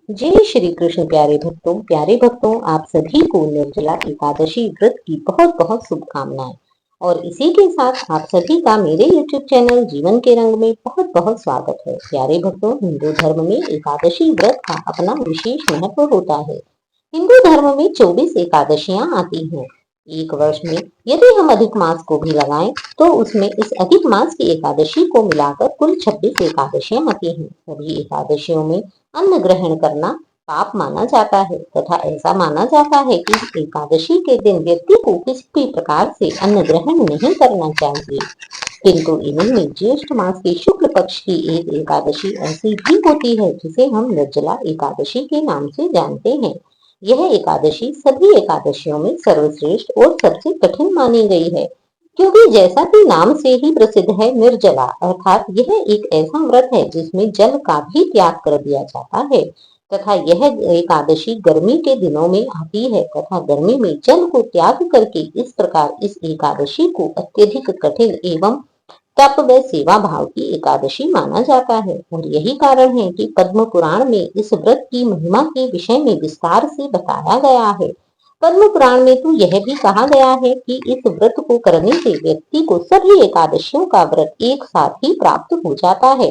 जय श्री कृष्ण प्यारे भक्तों, आप सभी को निर्जला एकादशी व्रत की बहुत बहुत शुभकामनाएं। और इसी के साथ आप सभी का मेरे YouTube चैनल जीवन के रंग में बहुत बहुत स्वागत है। प्यारे भक्तों, हिंदू धर्म में एकादशी व्रत का अपना विशेष महत्व होता है। हिंदू धर्म में 24 एकादशियां आती हैं। एक वर्ष में यदि हम अधिक मास को भी लगाएं तो उसमें इस अधिक मास की एकादशी को मिलाकर कुल 26 एकादशियां आती हैं। सभी एकादशियों में अन्न ग्रहण करना पाप माना जाता है तथा ऐसा माना जाता है कि एकादशी के दिन व्यक्ति को किसी भी प्रकार से अन्न ग्रहण नहीं करना चाहिए। किंतु इन्हीं में ज्येष्ठ मास के शुक्ल पक्ष की एक एकादशी ऐसी भी होती है जिसे हम निर्जला एकादशी के नाम से जानते हैं। यह एकादशी सभी एकादशियों में सर्वश्रेष्ठ और सबसे कठिन मानी गई है, क्योंकि जैसा कि नाम से ही प्रसिद्ध है, निर्जला अर्थात यह एक ऐसा व्रत है जिसमें जल का भी त्याग कर दिया जाता है तथा यह एकादशी गर्मी के दिनों में आती है तथा गर्मी में जल को त्याग करके इस प्रकार इस एकादशी को अत्यधिक कठिन एवं तप व सेवा भाव की एकादशी माना जाता है। और यही कारण है कि पद्म पुराण में इस व्रत की महिमा के विषय में विस्तार से बताया गया है। पद्म पुराण में तो यह भी कहा गया है कि इस व्रत को करने से व्यक्ति को सभी एकादशियों का व्रत एक साथ ही प्राप्त हो जाता है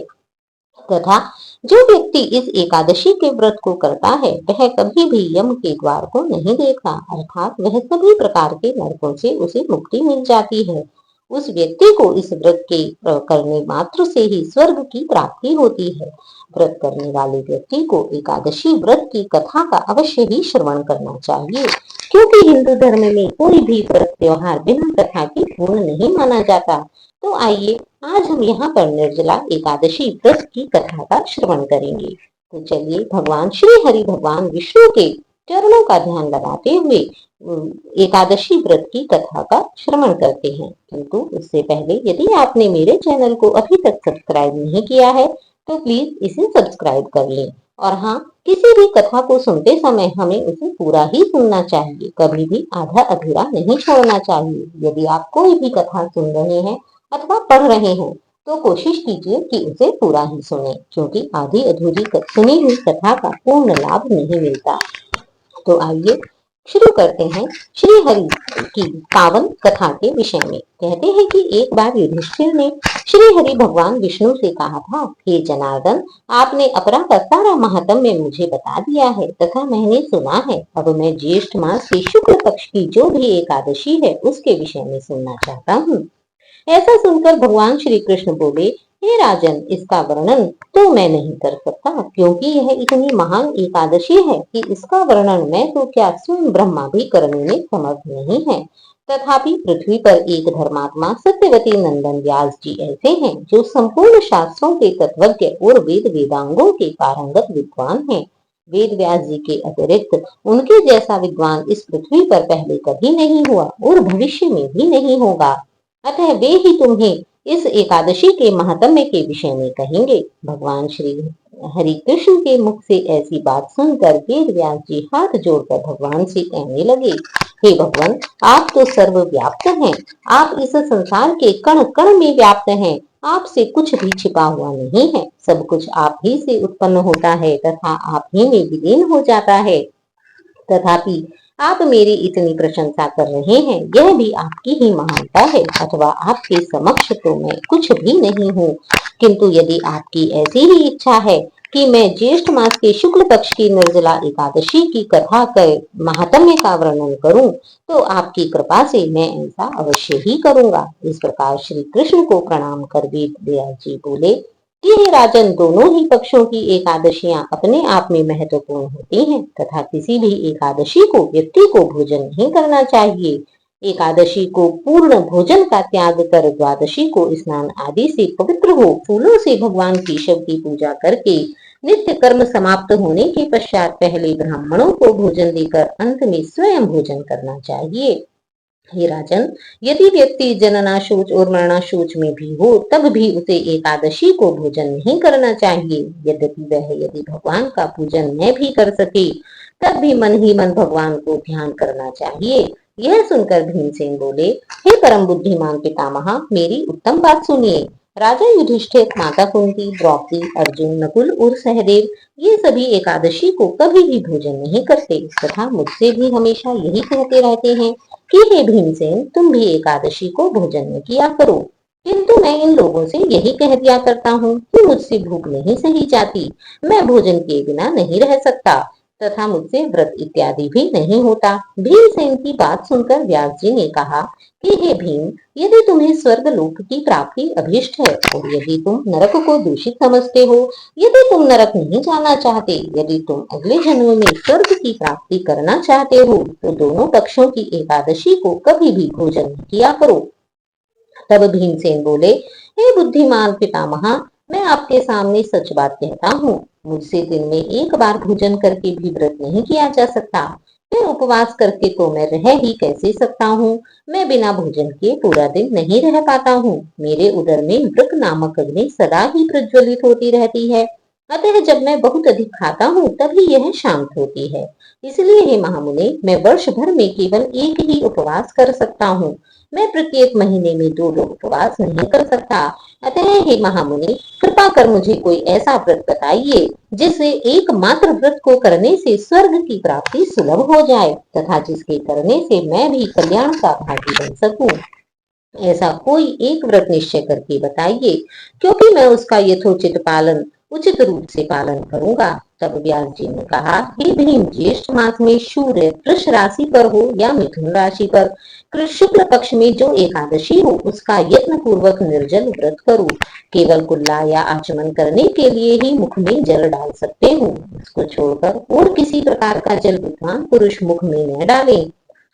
तथा जो व्यक्ति इस एकादशी के व्रत को करता है वह कभी भी यम के द्वार को नहीं देखता, अर्थात वह सभी प्रकार के नरकों से उसे मुक्ति मिल जाती है। उस व्यक्ति को इस व्रत के करने मात्र से ही स्वर्ग की प्राप्ति होती है। व्रत करने वाले व्यक्ति को एकादशी व्रत की कथा का अवश्य ही श्रवण करना चाहिए, क्योंकि हिंदू धर्म में कोई भी व्रत त्योहार बिना कथा के पूर्ण नहीं माना जाता। तो आइए आज हम यहाँ पर निर्जला एकादशी व्रत की कथा का श्रवण करेंगे। तो चलिए भगवान श्री हरि भगवान विष्णु के चरणों का ध्यान लगाते हुए एकादशी व्रत की कथा का श्रवण करते हैं। किंतु उससे पहले यदि आपने मेरे चैनल को अभी तक सब्सक्राइब नहीं किया है तो प्लीज इसे सब्सक्राइब कर लें। और हाँ, किसी भी कथा को सुनते समय हमें उसे पूरा ही सुनना चाहिए, कभी भी आधा अधूरा नहीं छोड़ना चाहिए। यदि आप कोई भी कथा सुन रहे हैं अथवा पढ़ रहे हैं तो कोशिश कीजिए कि उसे पूरा ही सुने, क्योंकि आधी अधूरी सुनी हुई कथा का पूर्ण लाभ नहीं मिलता। तो आइए शुरू करते हैं श्री हरि की पावन कथा के विषय में। कहते हैं कि एक बार युधिष्ठिर ने श्री हरि भगवान विष्णु से कहा था, हे जनार्दन, आपने अपरा का सारा महात्म्य मुझे बता दिया है तथा मैंने सुना है। अब मैं ज्येष्ठ मास की शुक्ल पक्ष की जो भी एकादशी है उसके विषय में सुनना चाहता हूँ। ऐसा सुनकर भगवान श्री कृष्ण बोले, हे राजन, इसका वर्णन तो मैं नहीं कर सकता, क्योंकि यह इतनी महान एकादशी है कि इसका वर्णन मैं तो क्या स्वयं ब्रह्मा भी करने में समर्थ नहीं है। तथापि पृथ्वी पर एक धर्मात्मा सत्यवती नंदन व्यास जी ऐसे हैं जो संपूर्ण शास्त्रों के तत्वज्ञ और वेद वेदांगों के पारंगत विद्वान हैं। वेद व्यास जी के अतिरिक्त उनके जैसा विद्वान इस पृथ्वी पर पहले कभी नहीं हुआ और भविष्य में भी नहीं होगा। अतः वे ही तुम्हें इस एकादशी के महात्म्य के विषय में कहेंगे। भगवान श्री हरि कृष्ण के मुख से ऐसी बात सुनकर वेद व्यास जी हाथ जोड़कर भगवान से कहने लगे, हे भगवान, आप तो सर्वव्याप्त हैं। आप इस संसार के कण कण में व्याप्त हैं। आपसे कुछ भी छिपा हुआ नहीं है। सब कुछ आप ही से उत्पन्न होता है तथा आप ही में विलीन हो जाता है। तथापि आप मेरी इतनी प्रशंसा कर रहे हैं, यह भी आपकी ही महानता है, अथवा आपके समक्ष तो मैं कुछ भी नहीं हूँ। किंतु यदि आपकी ऐसी ही इच्छा है कि मैं ज्येष्ठ मास के शुक्ल पक्ष की निर्जला एकादशी की कथा कर महात्म्य का वर्णन करूं, तो आपकी कृपा से मैं ऐसा अवश्य ही करूंगा। इस प्रकार श्री कृष्ण को प्रणाम कर वेद व्यास जी बोले कि हे राजन, दोनों ही पक्षों की एकादशियां अपने आप में महत्वपूर्ण होती हैं तथा किसी भी एकादशी को व्यक्ति को भोजन नहीं करना चाहिए। एकादशी को पूर्ण भोजन का त्याग कर द्वादशी को स्नान आदि से पवित्र हो फूलों से भगवान केशव की पूजा करके नित्य कर्म समाप्त होने के पश्चात पहले ब्राह्मणों को भोजन देकर अंत में स्वयं भोजन करना चाहिए। हे राजन, यदि व्यक्ति जनना शोच और मरना शोच में भी हो तब भी उसे एकादशी को भोजन नहीं करना चाहिए। यद्यपि वह यदि भगवान का पूजन न भी कर सके तब भी मन ही मन भगवान को ध्यान करना चाहिए। यह सुनकर भीमसेन बोले, हे परम बुद्धिमान पितामह, मेरी उत्तम बात सुनिए। राजा युधिष्ठिर, माता कुंती, द्रौपदी, अर्जुन, नकुल और सहदेव ये सभी एकादशी को कभी भी भोजन नहीं करते तथा मुझसे भी हमेशा यही कहते रहते हैं कि हे भीमसेन, तुम भी एकादशी को भोजन न किया करो। किंतु मैं इन लोगों से यही कह दिया करता हूँ कि मुझसे भूख नहीं सही जाती, मैं भोजन किए बिना नहीं रह सकता तथा मुझसे व्रत इत्यादि भी नहीं होता। भीमसेन की बात सुनकर व्यास जी ने कहा कि हे भीम, यदि तुम्हें स्वर्ग लोक की प्राप्ति अभीष्ट है और यदि तुम नरक को दूषित समझते हो, यदि तुम नरक नहीं जाना चाहते, यदि तुम अगले जन्म में स्वर्ग की प्राप्ति करना चाहते हो, तो दोनों पक्षों की एकादशी को कभी भी भोजन किया करो। तब भीमसेन बोले, हे बुद्धिमान पितामह, मैं आपके सामने सच बात कहता हूँ, मुझसे दिन में एक बार भोजन करके भी व्रत नहीं किया जा सकता, फिर उपवास करके तो मैं रह ही कैसे सकता हूँ। मैं बिना भोजन के पूरा दिन नहीं रह पाता हूँ। मेरे उदर में वृक नामक अग्नि सदा ही प्रज्वलित होती रहती है, अतः जब मैं बहुत अधिक खाता हूँ तभी यह शांत होती है। इसलिए हे महामुने, मैं वर्ष भर में केवल एक ही उपवास कर सकता हूँ। मैं प्रत्येक महीने में दो दो उपवास नहीं कर सकता। अतः हे महामुनि, कृपा कर मुझे कोई ऐसा व्रत बताइए जिससे एकमात्र व्रत को करने से स्वर्ग की प्राप्ति सुलभ हो जाए तथा जिसके करने से मैं भी कल्याण का भागी बन सकूं। ऐसा कोई एक व्रत निश्चय करके बताइए, क्योंकि मैं उसका यथोचित पालन उचित रूप से पालन करूंगा। तब व्यास जी ने कहा, हे भीम, ज्येष्ठ मास में सूर्य वृष राशि पर हो या मिथुन राशि पर शुक्ल पक्ष में जो एकादशी हो, उसका यत्न पूर्वक निर्जल व्रत करो। केवल कुल्ला या आचमन करने के लिए ही मुख में जल डाल सकते हो। इसको छोड़कर और किसी प्रकार का जल विद्वान पुरुष मुख में न डाले,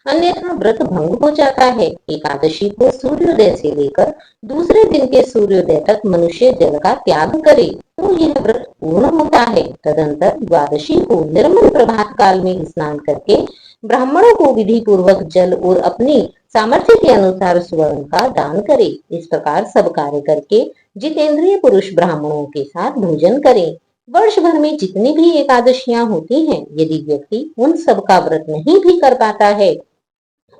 अन्यथा व्रत भंग हो जाता है। एकादशी को सूर्योदय से लेकर दूसरे दिन के सूर्योदय तक मनुष्य जल का त्याग करे तो यह व्रत पूर्ण होता है। तदंतर द्वादशी को निर्मल प्रभात काल में स्नान करके ब्राह्मणों को विधि पूर्वक जल और अपनी सामर्थ्य के अनुसार स्वर्ण का दान करे। इस प्रकार सब कार्य करके जितेंद्रिय पुरुष ब्राह्मणों के साथ भोजन करे। वर्ष भर में जितनी भी एकादशियां होती हैं, यदि व्यक्ति उन सब का व्रत नहीं भी कर पाता है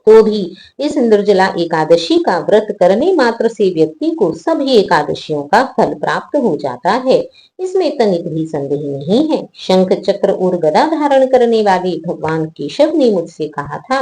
तो भी इस निर्जला एकादशी का व्रत करने मात्र से व्यक्ति को सभी एकादशियों का फल प्राप्त हो जाता है। इसमें तनिक भी संदेह नहीं है। शंख चक्र और गदा धारण करने वाले भगवान केशव ने मुझसे कहा था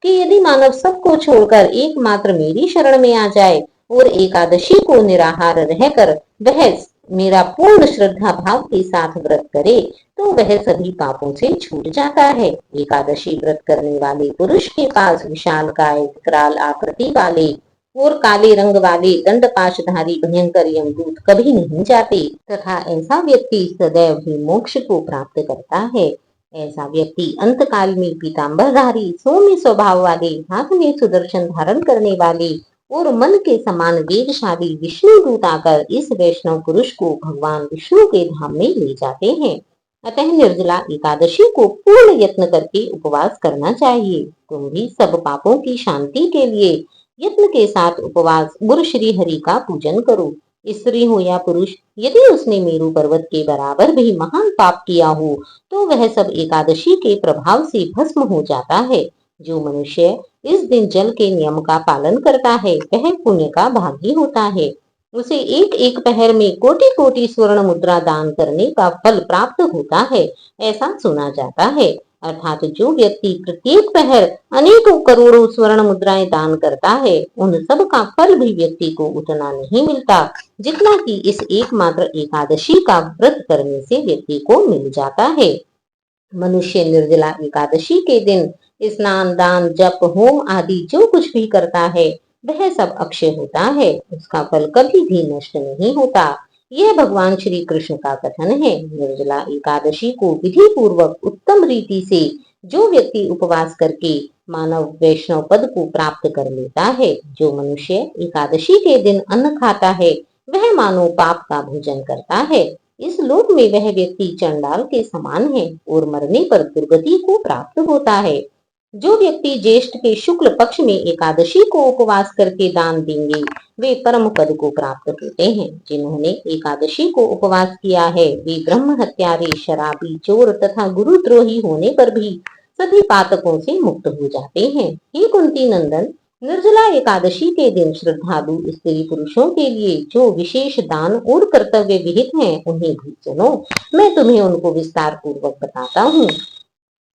कि यदि मानव सबको छोड़कर एकमात्र मेरी शरण में आ जाए और एकादशी को निराहार रहकर वह मेरा पूर्ण श्रद्धा भाव के साथ व्रत करे तो वह सभी पापों से छूट जाता है। एकादशी व्रत करने वाले पुरुष के पास विशाल काय, विकराल आकृति वाले और काले रंग वाले दंडपाशधारी भयंकर यमदूत कभी नहीं जाते तथा ऐसा व्यक्ति सदैव ही मोक्ष को प्राप्त करता है। ऐसा व्यक्ति अंतकाल में पीताम्बरधारी सौम्य स्वभाव वाले, हाथ में सुदर्शन धारण करने वाले और मन के समान वेगशाली विष्णु दूत आकर इस वैष्णव पुरुष को भगवान विष्णु के धाम में ले जाते हैं। अतः निर्जला एकादशी को पूर्ण यत्न करके उपवास करना चाहिए। तुम भी सब पापों की शांति के लिए यत्न के साथ उपवास गुरु श्री हरि का पूजन करो। स्त्री हो या पुरुष, यदि उसने मेरु पर्वत के बराबर भी महान पाप किया हो तो वह सब एकादशी के प्रभाव से भस्म हो जाता है। जो मनुष्य इस दिन जल के नियम का पालन करता है वह पुण्य का भागी होता है। उसे एक एक पहर में कोटि कोटि स्वर्ण मुद्रा दान करने का फल प्राप्त होता है, ऐसा सुना जाता है। अर्थात जो व्यक्ति प्रत्येक पहर अनेकों करोड़ों स्वर्ण मुद्राएं दान करता है, उन सब का फल भी व्यक्ति को उतना नहीं मिलता जितना कि इस एकमात्र एकादशी का व्रत करने से व्यक्ति को मिल जाता है। मनुष्य निर्जला एकादशी के दिन स्नान, दान, जप, होम आदि जो कुछ भी करता है वह सब अक्षय होता है, उसका फल कभी भी नष्ट नहीं होता। यह भगवान श्री कृष्ण का कथन है। निर्जला एकादशी को विधि पूर्वक उत्तम रीति से जो व्यक्ति उपवास करके मानव वैष्णव पद को प्राप्त कर लेता है। जो मनुष्य एकादशी के दिन अन्न खाता है वह मानो पाप का भोजन करता है। इस लोक में वह व्यक्ति चंडाल के समान है और मरने पर दुर्गति को प्राप्त होता है। जो व्यक्ति ज्येष्ठ के शुक्ल पक्ष में एकादशी को उपवास करके दान देंगे वे परम पद को प्राप्त होते हैं। जिन्होंने एकादशी को उपवास किया है वे ब्रह्म हत्यारे, शराबी, चोर तथा गुरुद्रोही होने पर भी सभी पातकों से मुक्त हो जाते हैं। हे कुंती नंदन, निर्जला एकादशी के दिन श्रद्धालु स्त्री पुरुषों के लिए जो विशेष दान और कर्तव्य विहित हैं, उन्हें भी सुनो। मैं तुम्हें उनको विस्तार पूर्वक बताता हूँ।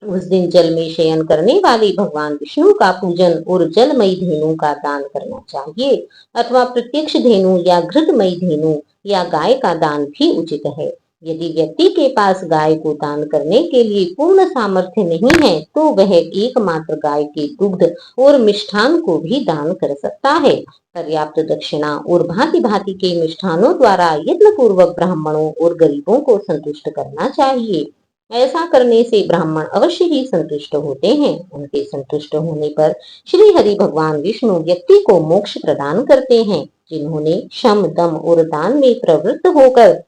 उस दिन जल में शयन करने वाले भगवान विष्णु का पूजन और जलमयी धेनु का दान करना चाहिए, अथवा प्रत्यक्ष धेनु या घृतमयी धेनु या गाय का दान भी उचित है। यदि व्यक्ति के पास गाय को दान करने के लिए पूर्ण सामर्थ्य नहीं है, तो वह एकमात्र गाय के दुग्ध और मिष्ठान को भी दान कर सकता है। पर्याप्त दक्षिणा और भांति भांति के मिष्ठानों द्वारा यत्न पूर्वक ब्राह्मणों और गरीबों को संतुष्ट करना चाहिए। ऐसा करने से ब्राह्मण अवश्य ही संतुष्ट होते हैं। उनके संतुष्ट होने पर श्री हरि भगवान विष्णु व्यक्ति को मोक्ष प्रदान करते हैं। जिन्होंने शम दम और दान में प्रवृत्त होकर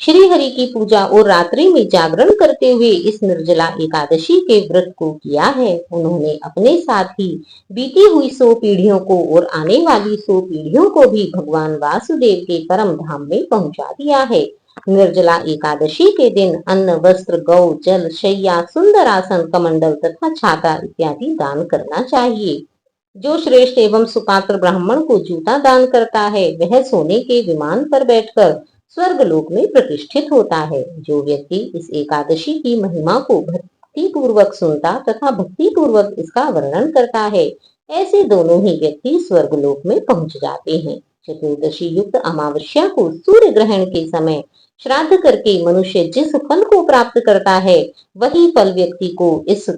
श्री हरि की पूजा और रात्रि में जागरण करते हुए इस निर्जला एकादशी के व्रत को किया है, उन्होंने अपने साथ ही बीती हुई 100 पीढ़ियों को और आने वाली 100 पीढ़ियों को भी भगवान वासुदेव के परम धाम में पहुंचा दिया है। निर्जला एकादशी के दिन अन्न, वस्त्र, गौ, जल, शैया, सुंदर आसन, कमंडल तथा छाता इत्यादि दान करना चाहिए। जो श्रेष्ठ एवं सुपात्र ब्राह्मण को जूता दान करता है, वह सोने के विमान पर बैठकर स्वर्ग लोक में प्रतिष्ठित होता है। जो व्यक्ति इस एकादशी की महिमा को भक्ति पूर्वक सुनता तथा भक्ति पूर्वक इसका वर्णन करता है, ऐसे दोनों ही व्यक्ति स्वर्ग लोक में पहुंच जाते हैं। चतुर्दशी युक्त अमावस्या को सूर्य ग्रहण के समय श्राद्ध करके मनुष्य जिस फल को प्राप्त करता है, वही फल व्यक्ति को इस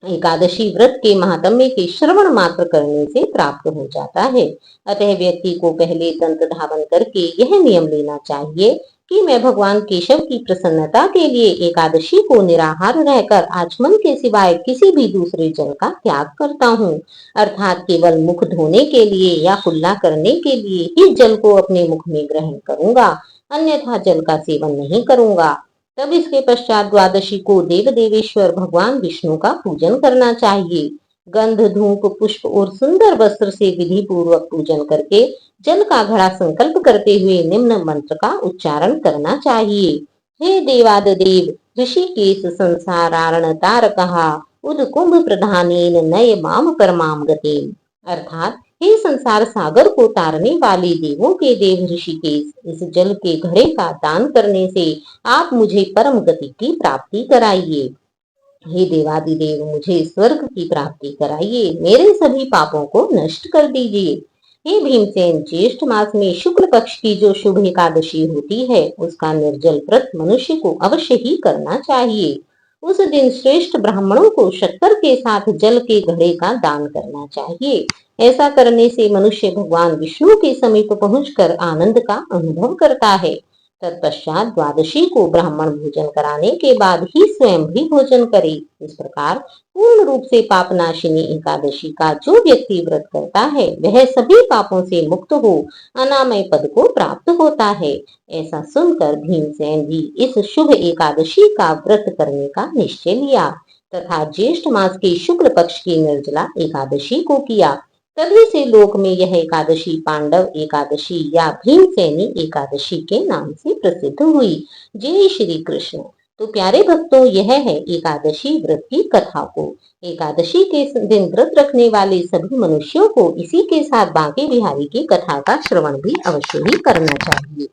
एकादशी व्रत के महात्म्य के श्रवण मात्र करने से प्राप्त हो जाता है। अतः व्यक्ति को पहले दंत धावन करके यह नियम लेना चाहिए कि मैं भगवान केशव की प्रसन्नता के लिए एकादशी को निराहार रहकर आचमन के सिवाय किसी भी दूसरे जल का त्याग करता हूँ। अर्थात केवल मुख धोने के लिए या कुल्ला करने के लिए ही जल को अपने मुख में ग्रहण करूंगा, अन्यथा जल का सेवन नहीं करूंगा। तब इसके पश्चात द्वादशी को देव देवेश्वर भगवान विष्णु का पूजन करना चाहिए। गंध, धूप, पुष्प और सुंदर वस्त्र से विधि पूर्वक पूजन करके जल का घड़ा संकल्प करते हुए निम्न मंत्र का उच्चारण करना चाहिए। हे देवादिदेव ऋषिकेश संसारारण तारकहा उदकुंभ प्रधानेन नय माम परमाम गतिम। अर्थात हे संसार सागर को तारने वाले देवों के देव ऋषिकेश, इस जल के घड़े का दान करने से आप मुझे परम गति की प्राप्ति कराइए। हे देवादिदेव मुझे स्वर्ग की प्राप्ति कराइए, मेरे सभी पापों को नष्ट कर दीजिए। हे भीमसेन, ज्येष्ठ मास में शुक्ल पक्ष की जो शुभ एकादशी होती है, उसका निर्जल व्रत मनुष्य को अवश्य ही करना चाहिए। उस दिन श्रेष्ठ ब्राह्मणों को शक्कर के साथ जल के घड़े का दान करना चाहिए। ऐसा करने से मनुष्य भगवान विष्णु के समीप पहुंचकर आनंद का अनुभव करता है। तत्पश्चात द्वादशी को ब्राह्मण भोजन कराने के बाद ही स्वयं भी भोजन करे। इस प्रकार पूर्ण रूप से पापनाशिनी एकादशी का जो व्यक्ति व्रत करता है, वह सभी पापों से मुक्त हो अनामय पद को प्राप्त होता है। ऐसा सुनकर भीमसेन भी इस शुभ एकादशी का व्रत करने का निश्चय लिया तथा ज्येष्ठ मास के शुक्ल पक्ष की निर्जला एकादशी को किया। तभी से लोक में यह एकादशी पांडव एकादशी या भीमसेनी एकादशी के नाम से प्रसिद्ध हुई। जय श्री कृष्ण। तो प्यारे भक्तों, यह है एकादशी व्रत की कथा को। एकादशी के दिन व्रत रखने वाले सभी मनुष्यों को इसी के साथ बांके बिहारी की कथा का श्रवण भी अवश्य ही करना चाहिए।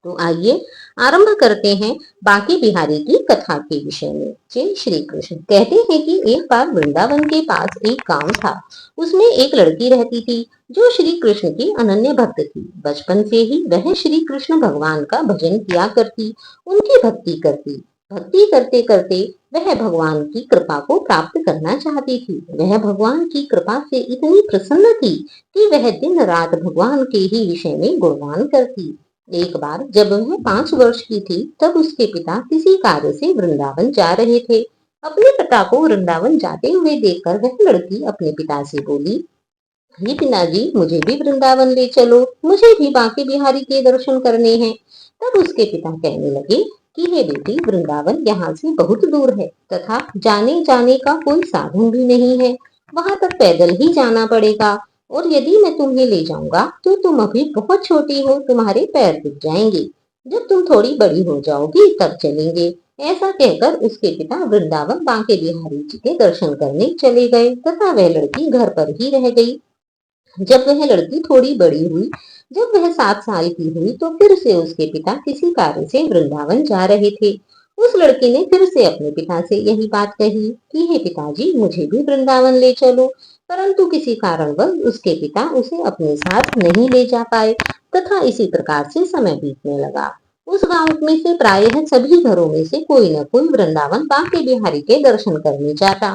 तो आइए आरंभ करते हैं बांके बिहारी की कथा के विषय में। जय श्री कृष्ण। कहते हैं कि एक बार वृंदावन के पास एक गांव था। उसमें एक लड़की रहती थी जो श्री कृष्ण की अनन्य भक्त थी। बचपन से ही वह श्री कृष्ण भगवान का भजन किया करती, उनकी भक्ति करती। भक्ति करते करते वह भगवान की कृपा को प्राप्त करना चाहती थी। वह भगवान की कृपा से इतनी प्रसन्न थी कि वह दिन रात भगवान के ही विषय में गुणगान करती। एक बार जब वह 5 वर्ष की थी, तब उसके पिता किसी कार्य से वृंदावन जा रहे थे। अपने पिता को वृंदावन जाते हुए देखकर वह लड़की अपने पिता से बोली, हे पिताजी, मुझे भी वृंदावन ले चलो, मुझे भी बांके बिहारी के दर्शन करने हैं। तब उसके पिता कहने लगे कि हे बेटी, वृंदावन यहाँ से बहुत दूर है तथा जाने जाने का कोई साधन भी नहीं है। वहां तक पैदल ही जाना पड़ेगा और यदि मैं तुम्हें ले जाऊंगा तो तुम अभी बहुत छोटी हो, तुम्हारे पैर दुख जाएंगे। जब तुम थोड़ी बड़ी हो जाओगी तब चलेंगे। ऐसा कहकर उसके पिता वृंदावन बांके बिहारी जी के दर्शन करने चले गए तथा वह लड़की घर पर ही रह गई। जब वह लड़की थोड़ी बड़ी हुई, जब वह 7 साल की हुई, तो फिर से उसके पिता किसी कार्य से वृंदावन जा रहे थे। उस लड़की ने फिर से अपने पिता से यही बात कही कि हे पिताजी, मुझे भी वृंदावन ले चलो। परंतु किसी कारणवश उसके पिता उसे अपने साथ नहीं ले जा पाए तथा इसी प्रकार से समय बीतने लगा। उस गांव में से प्रायः सभी घरों में से कोई न कोई वृंदावन बांके बिहारी के दर्शन करने जाता।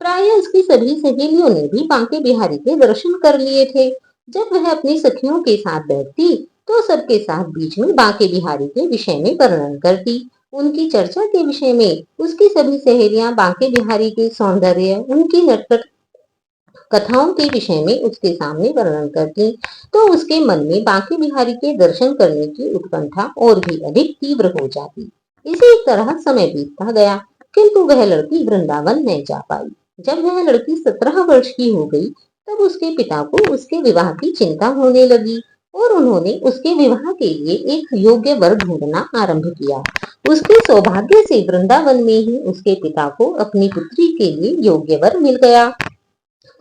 प्राय उसकी सभी सहेलियों ने भी बांके बिहारी के दर्शन कर लिए थे। जब वह अपनी सखियों के साथ बैठती तो सबके साथ बीच में बांके बिहारी के विषय में वर्णन करती। उनकी चर्चा के विषय में उसकी सभी सहेलियां बांके बिहारी के सौंदर्य, उनकी नटखट कथाओं के विषय में उसके सामने वर्णन करती, तो उसके मन में बांके बिहारी के दर्शन करने की उत्कंठा और भी अधिक तीव्र हो जाती। इसी तरह समय बीतता गया, किंतु वह लड़की वृंदावन नहीं जा पाई। जब वह लड़की 17 वर्ष की हो गई, तब उसके पिता को उसके विवाह की चिंता होने लगी और उन्होंने उसके विवाह के लिए एक योग्य वर ढूंढना आरंभ किया। उसके सौभाग्य से वृंदावन में ही उसके पिता को अपनी पुत्री के लिए योग्य वर मिल गया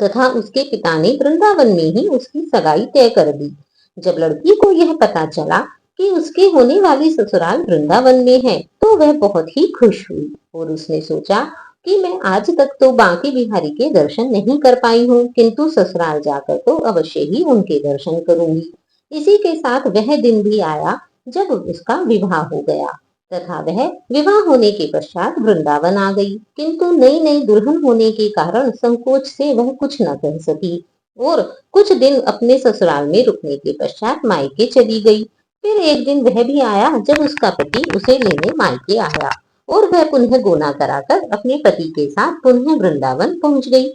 तथा उसके पिता ने वृंदावन में ही उसकी सगाई तय कर दी। जब लड़की को यह पता चला कि उसके होने वाली ससुराल वृंदावन में है, तो वह बहुत ही खुश हुई और उसने सोचा कि मैं आज तक तो बांके बिहारी के दर्शन नहीं कर पाई हूँ, किंतु ससुराल जाकर तो अवश्य ही उनके दर्शन करूंगी। इसी के साथ वह दिन भी आया जब उसका विवाह हो गया तथा वह विवाह होने के पश्चात वृंदावन आ गई, किंतु नई नई दुल्हन होने के कारण संकोच से वह कुछ न कह सकी और कुछ दिन अपने ससुराल में रुकने के पश्चात मायके चली गई। फिर एक दिन वह भी आया जब उसका पति उसे लेने मायके आया और वह पुनः गोना कराकर अपने पति के साथ पुनः वृंदावन पहुंच गई।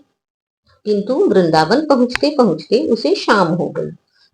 किंतु वृंदावन पहुंचते पहुंचते उसे शाम हो गई।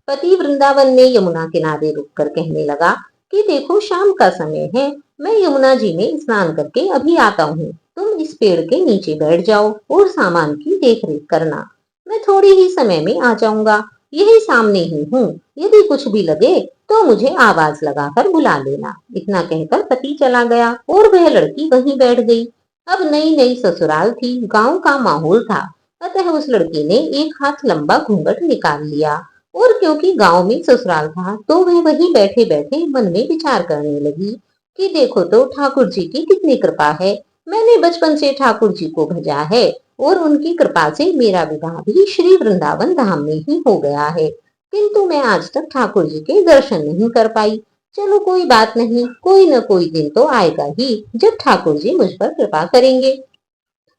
पति वृंदावन में यमुना किनारे रुककर कहने लगा कि देखो, शाम का समय है, मैं यमुना जी में स्नान करके अभी आता हूँ। तुम इस पेड़ के नीचे बैठ जाओ और सामान की देख रेख करना। मैं थोड़ी ही समय में आ जाऊंगा, यही सामने ही हूँ। यदि कुछ भी लगे तो मुझे आवाज लगाकर बुला लेना। इतना कहकर पति चला गया और वह लड़की वहीं बैठ गई। अब नई नई ससुराल थी, गांव का माहौल था, अतः उस लड़की ने एक हाथ लंबा घूंघट निकाल लिया और क्योंकि गांव में ससुराल था, तो वह वहीं बैठे बैठे मन में विचार करने लगी कि देखो तो ठाकुर जी की कितनी कृपा है। मैंने बचपन से ठाकुर जी को भजा है और उनकी कृपा से मेरा विवाह भी श्री वृंदावन धाम में ही हो गया है, किंतु मैं आज तक ठाकुर जी के दर्शन नहीं कर पाई। चलो कोई बात नहीं, कोई न कोई दिन तो आएगा ही जब ठाकुर जी मुझ पर कृपा करेंगे।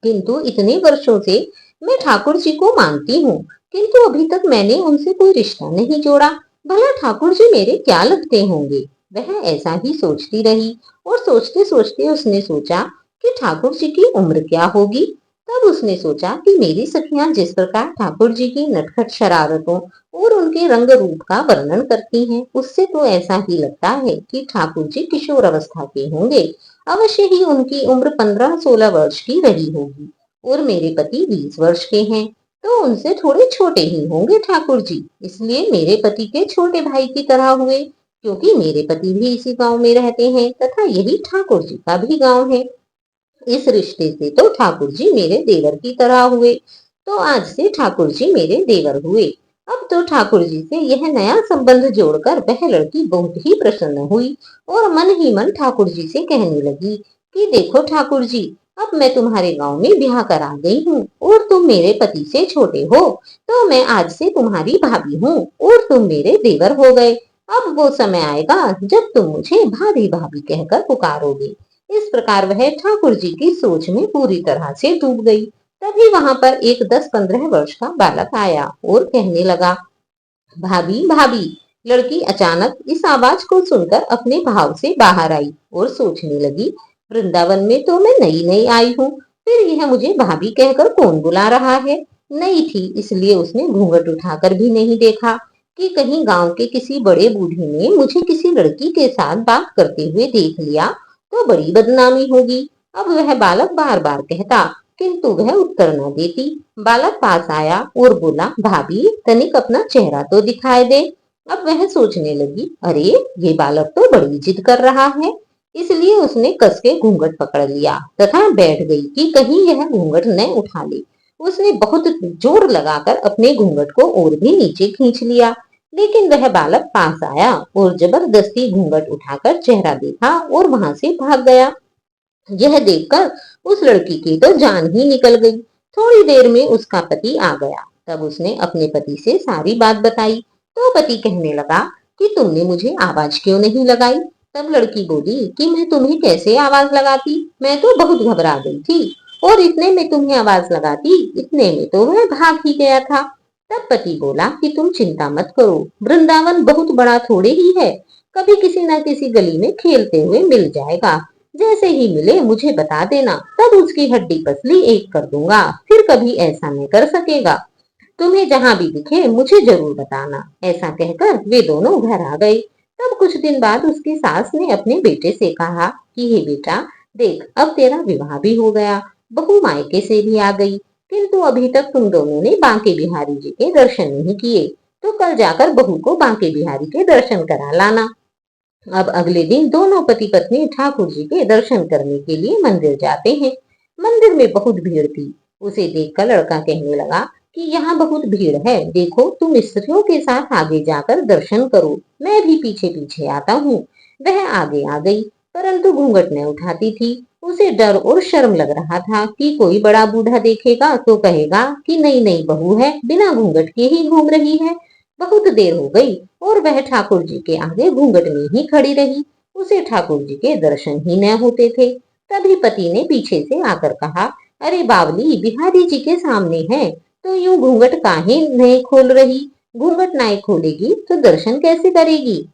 किंतु इतने वर्षों से मैं ठाकुर जी को मानती हूँ, किंतु अभी तक मैंने उनसे कोई रिश्ता नहीं जोड़ा। भला ठाकुर जी मेरे क्या लगते होंगे। वह ऐसा ही सोचती रही और सोचते सोचते उसने सोचा कि ठाकुर जी की उम्र क्या होगी। तब उसने सोचा कि मेरी सखियां जिस प्रकार ठाकुर जी की नटखट शरारतों और उनके रंग रूप का वर्णन करती हैं, उससे तो ऐसा ही लगता है कि ठाकुर जी किशोर अवस्था के होंगे। अवश्य ही उनकी उम्र 15-16 वर्ष की रही होगी और मेरे पति 20 वर्ष के हैं, तो उनसे थोड़े छोटे ही होंगे ठाकुर जी, इसलिए मेरे पति के छोटे भाई की तरह हुए, क्योंकि मेरे पति भी इसी गांव में रहते हैं तथा यही ठाकुर जी का भी गांव है। इस रिश्ते से तो ठाकुर जी मेरे देवर की तरह हुए, तो आज से ठाकुर जी मेरे देवर हुए। अब तो ठाकुर जी से यह नया संबंध जोड़कर वह लड़की बहुत ही प्रसन्न हुई और मन ही मन ठाकुर जी से कहने लगी कि देखो ठाकुर जी, अब मैं तुम्हारे गांव में ब्याह करा गई हूँ और तुम मेरे पति से छोटे हो, तो मैं आज से तुम्हारी भाभी हूँ और तुम मेरे देवर हो गए। अब वो समय आएगा जब तुम मुझे भाभी भाभी कहकर पुकारोगे। इस प्रकार वह ठाकुर जी की सोच में पूरी तरह से डूब गई। तभी वहां पर एक 10-15 वर्ष का बालक आया और कहने लगा, भाभी भाभी। लड़की अचानक इस आवाज को सुनकर अपने भाव से बाहर आई और सोचने लगी, वृंदावन में तो मैं नई नई आई हूँ, फिर यह मुझे भाभी कहकर कौन बुला रहा है। नई थी इसलिए उसने घूंघट उठाकर भी नहीं देखा कि कहीं गांव के किसी बड़े बूढ़े ने मुझे किसी लड़की के साथ बात करते हुए देख लिया तो बड़ी बदनामी होगी। अब वह बालक बार बार कहता, किंतु वह उत्तर न देती। बालक पास आया और बोला, भाभी तनिक अपना चेहरा तो दिखाई दे। अब वह सोचने लगी, अरे ये बालक तो बड़ी जिद कर रहा है, इसलिए उसने कस के घूंघट पकड़ लिया तथा बैठ गई कि कहीं यह घूंघट न उठा ले। उसने बहुत जोर लगाकर अपने घूंघट को और भी नीचे खींच लिया, लेकिन वह बालक पास आया और जबरदस्ती घूंघट उठाकर चेहरा देखा और वहां से भाग गया। यह देखकर उस लड़की की तो जान ही निकल गई। थोड़ी देर में उसका पति आ गया। तब उसने अपने पति से सारी बात बताई। तो पति कहने लगा कि तुमने मुझे आवाज क्यों नहीं लगाई। तब लड़की बोली कि मैं तुम्हें कैसे आवाज लगाती, मैं तो बहुत घबरा गई थी और इतने में तुम्हें आवाज लगाती, इतने में तो वह भाग ही गया था। तब पति बोला कि तुम चिंता मत करो, वृंदावन बहुत बड़ा थोड़े ही है, कभी किसी न किसी गली में खेलते हुए मिल जाएगा। जैसे ही मिले मुझे बता देना, तब उसकी हड्डी पसली एक कर दूंगा, फिर कभी ऐसा नहीं कर सकेगा। तुम्हें जहां भी दिखे मुझे जरूर बताना। ऐसा कहकर वे दोनों घर आ गए। तब कुछ दिन बाद उसकी सास ने अपने बेटे से कहा कि हे बेटा, देख अब तेरा विवाह भी हो गया, बहू मायके से भी आ गई, किंतु अभी तक तुम दोनों ने बांके बिहारी जी के दर्शन नहीं किए। तो कल जाकर बहू को बांके बिहारी के दर्शन करा लाना। अब अगले दिन दोनों पति पत्नी ठाकुर जी के दर्शन करने के लिए मंदिर जाते हैं। मंदिर में बहुत भीड़ थी। उसे देखकर लड़का कहने लगा कि यहाँ बहुत भीड़ है, देखो तुम स्त्रियों के साथ आगे जाकर दर्शन करो, मैं भी पीछे पीछे आता हूँ। वह आगे आ गई, परंतु घूंघट न उठाती थी। उसे डर और शर्म लग रहा था कि कोई बड़ा बूढ़ा देखेगा तो कहेगा कि नई नई बहू है, बिना घूंघट के ही घूम रही है। बहुत देर हो गई और वह ठाकुर जी के आगे घूंघट में ही खड़ी रही। उसे ठाकुर जी के दर्शन ही न होते थे। तभी पति ने पीछे से आकर कहा, अरे बावली, बिहारी जी के सामने है तो यूं घूंघट काहे नहीं खोल रही, घूंघट नहीं खोलेगी तो दर्शन कैसे करेगी।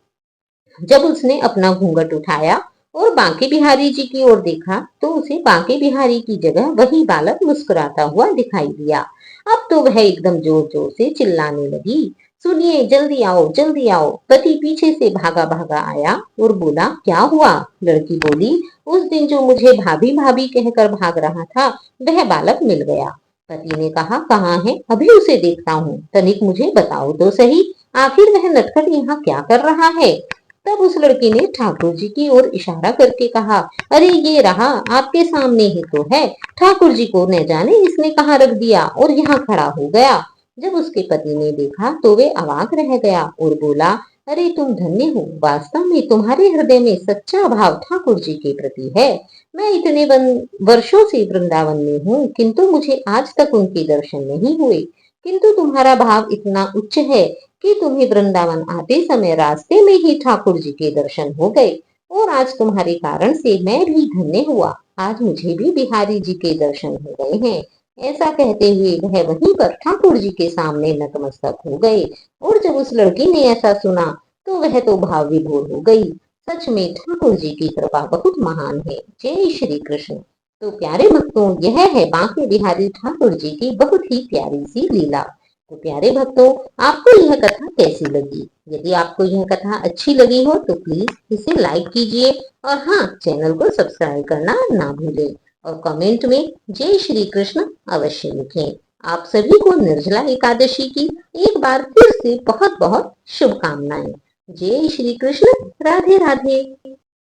जब उसने अपना घूंघट उठाया और बांके बिहारी जी की ओर देखा तो उसे बांके बिहारी की जगह वही बालक मुस्कुराता हुआ दिखाई दिया। अब तो वह एकदम जोर जोर से चिल्लाने लगी, सुनिए, जल्दी आओ जल्दी आओ। पति पीछे से भागा भागा आया और बोला, क्या हुआ। लड़की बोली, उस दिन जो मुझे भाभी भाभी कहकर भाग रहा था वह बालक मिल गया। पति ने कहा, कहाँ है, अभी उसे देखता हूँ, तनिक मुझे बताओ तो सही, आखिर वह नटखट यहाँ क्या कर रहा है। तब उस लड़की ने ठाकुर जी की ओर इशारा करके कहा, अरे ये रहा, आपके सामने ही तो है। ठाकुर जी को न जाने इसने कहाँ रख दिया और यहाँ खड़ा हो गया। जब उसके पति ने देखा तो वे अवाक रह गया और बोला, अरे तुम धन्य हो, वास्तव में तुम्हारे हृदय में सच्चा भाव ठाकुर जी के प्रति है। मैं इतने वर्षों से वृंदावन में हूँ, किंतु मुझे आज तक उनके दर्शन नहीं हुए, किंतु तुम्हारा भाव इतना उच्च है कि तुम्हें वृंदावन आते समय रास्ते में ही ठाकुर जी के दर्शन हो गए और आज तुम्हारे कारण से मैं भी धन्य हुआ। आज मुझे भी बिहारी जी के दर्शन हो गए हैं। ऐसा कहते हुए वह वहीं पर ठाकुर जी के सामने नतमस्तक हो गए। और जब उस लड़की ने ऐसा सुना तो वह तो भाव विभोर हो गई। सच में ठाकुर जी की कृपा बहुत महान है। जय श्री कृष्ण। तो प्यारे भक्तों, यह है बांके बिहारी ठाकुर जी की बहुत ही प्यारी सी लीला। तो प्यारे भक्तों, आपको यह कथा कैसी लगी। यदि आपको यह कथा अच्छी लगी हो तो प्लीज इसे लाइक कीजिए और हाँ, चैनल को सब्सक्राइब करना ना भूलें और कमेंट में जय श्री कृष्ण अवश्य लिखें। आप सभी को निर्जला एकादशी की एक बार फिर से बहुत बहुत शुभकामनाएं। जय श्री कृष्ण। राधे राधे।